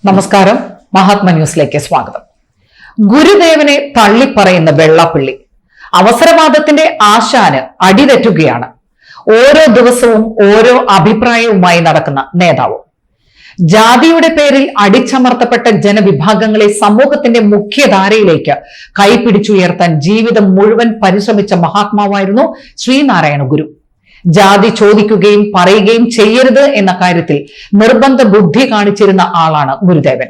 നമസ്കാരം. മഹാത്മ ന്യൂസിലേക്ക് സ്വാഗതം. ഗുരുദേവനെ തള്ളിപ്പറയുന്ന വെള്ളാപ്പള്ളി അവസരവാദത്തിന്റെ ആശാന് അടിതെറ്റുകയാണ്. ഓരോ ദിവസവും ഓരോ അഭിപ്രായവുമായി നടക്കുന്ന നേതാവ്. ജാതിയുടെ പേരിൽ അടിച്ചമർത്തപ്പെട്ട ജനവിഭാഗങ്ങളെ സമൂഹത്തിന്റെ മുഖ്യധാരയിലേക്ക് കൈപിടിച്ചുയർത്താൻ ജീവിതം മുഴുവൻ പരിശ്രമിച്ച മഹാത്മാവായിരുന്നു ശ്രീനാരായണ ഗുരു. ജാതി ചോദിക്കുകയും പറയുകയും ചെയ്യരുത് എന്ന കാര്യത്തിൽ നിർബന്ധ ബുദ്ധി കാണിച്ചിരുന്ന ആളാണ് ഗുരുദേവൻ.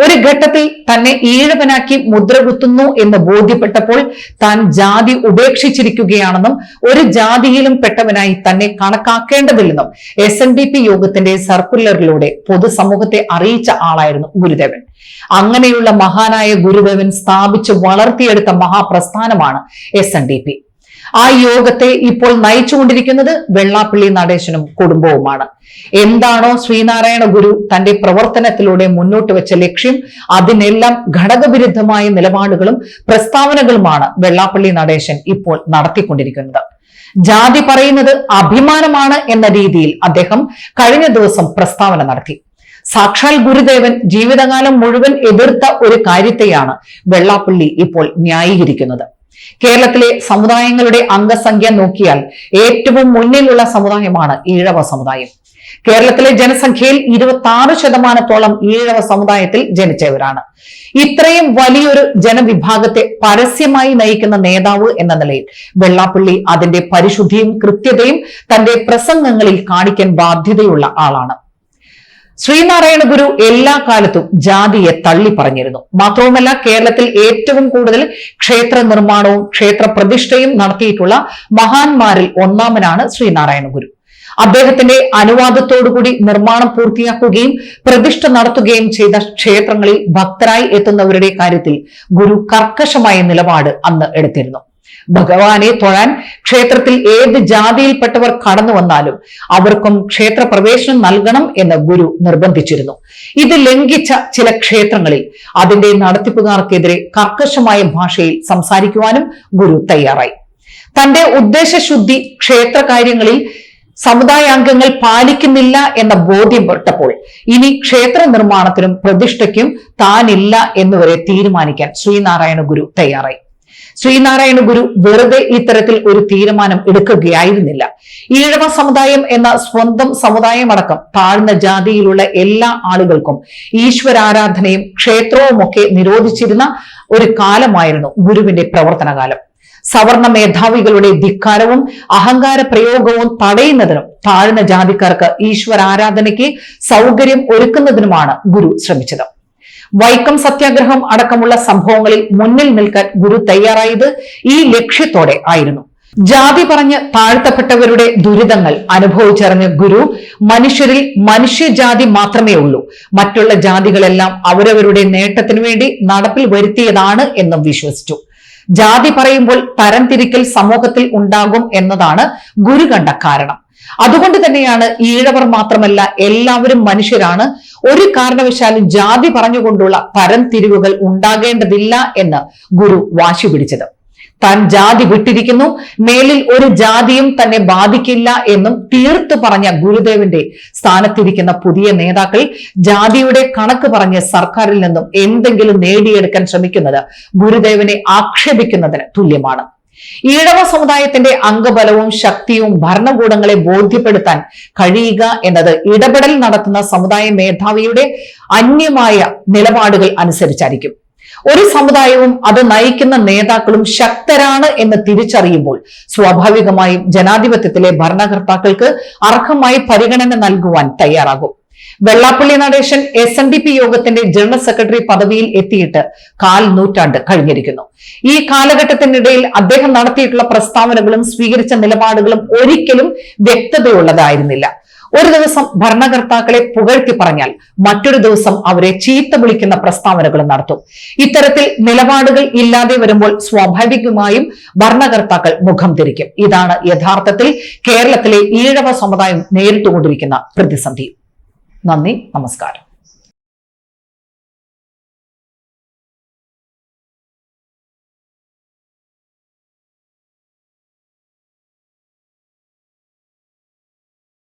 ഒരു ഘട്ടത്തിൽ തന്നെ ഈഴവനാക്കി മുദ്രകുത്തുന്നു എന്ന് ബോധ്യപ്പെട്ടപ്പോൾ താൻ ജാതി ഉപേക്ഷിച്ചിരിക്കുകയാണെന്നും ഒരു ജാതിയിലും പെട്ടവനായി തന്നെ കണക്കാക്കേണ്ടതില്ലെന്നും SNDP യോഗത്തിന്റെ സർക്കുലറിലൂടെ പൊതുസമൂഹത്തെ അറിയിച്ച ആളായിരുന്നു ഗുരുദേവൻ. അങ്ങനെയുള്ള മഹാനായ ഗുരുദേവൻ സ്ഥാപിച്ച് വളർത്തിയെടുത്ത മഹാപ്രസ്ഥാനമാണ് SNDP. ആ യോഗത്തെ ഇപ്പോൾ നയിച്ചുകൊണ്ടിരിക്കുന്നത് വെള്ളാപ്പള്ളി നടേശനും കുടുംബവുമാണ്. എന്താണോ ശ്രീനാരായണ ഗുരു തന്റെ പ്രവർത്തനത്തിലൂടെ മുന്നോട്ട് വെച്ച ലക്ഷ്യം, അതിനെല്ലാം ഘടകവിരുദ്ധമായ നിലപാടുകളും പ്രസ്താവനകളുമാണ് വെള്ളാപ്പള്ളി നടേശൻ ഇപ്പോൾ നടത്തിക്കൊണ്ടിരിക്കുന്നത്. ജാതി പറയുന്നത് അഭിമാനമാണ് എന്ന രീതിയിൽ അദ്ദേഹം കഴിഞ്ഞ ദിവസം പ്രസ്താവന നടത്തി. സാക്ഷാൽ ഗുരുദേവൻ ജീവിതകാലം മുഴുവൻ എതിർത്ത ഒരു കാര്യത്തെയാണ് വെള്ളാപ്പള്ളി ഇപ്പോൾ ന്യായീകരിക്കുന്നത്. കേരളത്തിലെ സമുദായങ്ങളുടെ അംഗസംഖ്യ നോക്കിയാൽ ഏറ്റവും മുന്നിലുള്ള സമുദായമാണ് ഈഴവ സമുദായം. കേരളത്തിലെ ജനസംഖ്യയിൽ 26% ഈഴവ സമുദായത്തിൽ ജനിച്ചവരാണ്. ഇത്രയും വലിയൊരു ജനവിഭാഗത്തെ പരസ്യമായി നയിക്കുന്ന നേതാവ് എന്ന നിലയിൽ വെള്ളാപ്പള്ളി അതിന്റെ പരിശുദ്ധിയും കൃത്യതയും തന്റെ പ്രസംഗങ്ങളിൽ കാണിക്കാൻ ബാധ്യതയുള്ള ആളാണ്. ശ്രീനാരായണ ഗുരു എല്ലാ കാലത്തും ജാതിയെ തള്ളി പറഞ്ഞിരുന്നു. മാത്രവുമല്ല, കേരളത്തിൽ ഏറ്റവും കൂടുതൽ ക്ഷേത്ര നിർമ്മാണവും ക്ഷേത്ര പ്രതിഷ്ഠയും നടത്തിയിട്ടുള്ള മഹാന്മാരിൽ ഒന്നാമനാണ് ശ്രീനാരായണ ഗുരു. അദ്ദേഹത്തിന്റെ അനുവാദത്തോടുകൂടി നിർമ്മാണം പൂർത്തിയാക്കുകയും പ്രതിഷ്ഠ നടത്തുകയും ചെയ്ത ക്ഷേത്രങ്ങളിൽ ഭക്തരായി എത്തുന്നവരുടെ കാര്യത്തിൽ ഗുരു കർക്കശമായ നിലപാട് അന്ന് എടുത്തിരുന്നു. ഭഗവാനെ തൊഴാൻ ക്ഷേത്രത്തിൽ ഏത് ജാതിയിൽപ്പെട്ടവർ കടന്നു വന്നാലും അവർക്കും ക്ഷേത്ര പ്രവേശനം നൽകണം എന്ന് ഗുരു നിർബന്ധിച്ചിരുന്നു. ഇത് ലംഘിച്ച ചില ക്ഷേത്രങ്ങളിൽ അതിന്റെ നടത്തിപ്പുകാർക്കെതിരെ കർക്കശമായ ഭാഷയിൽ സംസാരിക്കുവാനും ഗുരു തയ്യാറായി. തന്റെ ഉദ്ദേശശുദ്ധി ക്ഷേത്ര കാര്യങ്ങളിൽ സമുദായാംഗങ്ങൾ പാലിക്കുന്നില്ല എന്ന ബോധ്യപ്പെട്ടപ്പോൾ ഇനി ക്ഷേത്ര നിർമ്മാണത്തിനും പ്രതിഷ്ഠയ്ക്കും താനില്ല എന്നുവരെ തീരുമാനിക്കാൻ ശ്രീനാരായണ ഗുരു തയ്യാറായി. ശ്രീനാരായണ ഗുരു വെറുതെ ഇത്തരത്തിൽ ഒരു തീരുമാനം എടുക്കുകയായിരുന്നില്ല. ഈഴവ സമുദായം എന്ന സ്വന്തം സമുദായമടക്കം താഴ്ന്ന ജാതിയിലുള്ള എല്ലാ ആളുകൾക്കും ഈശ്വരാരാധനയും ക്ഷേത്രവുമൊക്കെ നിരോധിച്ചിരുന്ന ഒരു കാലമായിരുന്നു ഗുരുവിന്റെ പ്രവർത്തനകാലം. സവർണ മേധാവികളുടെ ധിക്കാരവും അഹങ്കാര പ്രയോഗവും തടയുന്നതിനും താഴ്ന്ന ജാതിക്കാർക്ക് ഈശ്വരാരാധനയ്ക്ക് സൗകര്യം ഒരുക്കുന്നതിനുമാണ് ഗുരു ശ്രമിച്ചത്. വൈക്കം സത്യാഗ്രഹം അടക്കമുള്ള സംഭവങ്ങളിൽ മുന്നിൽ നിൽക്കാൻ ഗുരു തയ്യാറായത് ഈ ലക്ഷ്യത്തോടെ ആയിരുന്നു. ജാതി പറഞ്ഞ് താഴ്ത്തപ്പെട്ടവരുടെ ദുരിതങ്ങൾ അനുഭവിച്ചറിഞ്ഞ ഗുരു മനുഷ്യരിൽ മനുഷ്യജാതി മാത്രമേ ഉള്ളൂ, മറ്റുള്ള ജാതികളെല്ലാം അവരവരുടെ നേട്ടത്തിനു വേണ്ടി നടപ്പിൽ വരുത്തിയതാണ് എന്നും വിശ്വസിച്ചു. ജാതി പറയുമ്പോൾ തരംതിരിക്കൽ സമൂഹത്തിൽ ഉണ്ടാകും എന്നതാണ് ഗുരു കണ്ട കാരണം. അതുകൊണ്ട് തന്നെയാണ് ഈഴവർ മാത്രമല്ല എല്ലാവരും മനുഷ്യരാണ്, ഒരു കാരണവശാലും ജാതി പറഞ്ഞുകൊണ്ടുള്ള തരംതിരിവുകൾ ഉണ്ടാകേണ്ടതില്ല എന്ന് ഗുരു വാശി പിടിച്ചത്. താൻ ജാതി വിട്ടിരിക്കുന്നു, മേലിൽ ഒരു ജാതിയും തന്നെ ബാധിക്കില്ല എന്നും തീർത്തു പറഞ്ഞ ഗുരുദേവന്റെ സ്ഥാനത്തിരിക്കുന്ന പുതിയ നേതാക്കൾ ജാതിയുടെ കണക്ക് പറഞ്ഞ് സർക്കാരിൽ നിന്നും എന്തെങ്കിലും നേടിയെടുക്കാൻ ശ്രമിക്കുന്നത് ഗുരുദേവനെ ആക്ഷേപിക്കുന്നതിന് തുല്യമാണ്. ഈഴവ സമുദായത്തിന്റെ അംഗബലവും ശക്തിയും ഭരണകൂടങ്ങളെ ബോധ്യപ്പെടുത്താൻ കഴിയുക എന്നത് ഇടപെടൽ നടത്തുന്ന സമുദായ മേധാവിയുടെ അന്യമായ നിലപാടുകൾ അനുസരിച്ചായിരിക്കും. ഒരു സമുദായവും അത് നയിക്കുന്ന നേതാക്കളും ശക്തരാണ് എന്ന് തിരിച്ചറിയുമ്പോൾ സ്വാഭാവികമായും ജനാധിപത്യത്തിലെ ഭരണകർത്താക്കൾക്ക് അർഹമായി പരിഗണന നൽകുവാൻ തയ്യാറാകും. വെള്ളാപ്പള്ളി നടേശൻ SNDP യോഗത്തിന്റെ ജനറൽ സെക്രട്ടറി പദവിയിൽ എത്തിയിട്ട് 1/4 നൂറ്റാണ്ട് കഴിഞ്ഞിരിക്കുന്നു. ഈ കാലഘട്ടത്തിനിടയിൽ അദ്ദേഹം നടത്തിയിട്ടുള്ള പ്രസ്താവനകളും സ്വീകരിച്ച നിലപാടുകളും ഒരിക്കലും വ്യക്തതയുള്ളതായിരുന്നില്ല. ഒരു ദിവസം ഭരണകർത്താക്കളെ പുകഴ്ത്തി പറഞ്ഞാൽ മറ്റൊരു ദിവസം അവരെ ചീത്ത വിളിക്കുന്ന പ്രസ്താവനകളും നടത്തും. ഇത്തരത്തിൽ നിലപാടുകൾ ഇല്ലാതെ വരുമ്പോൾ സ്വാഭാവികമായും ഭരണകർത്താക്കൾ മുഖം തിരിക്കും. ഇതാണ് യഥാർത്ഥത്തിൽ കേരളത്തിലെ ഈഴവ സമുദായം നേരിട്ടുകൊണ്ടിരിക്കുന്ന പ്രതിസന്ധി. നന്ദി, നമസ്കാരം.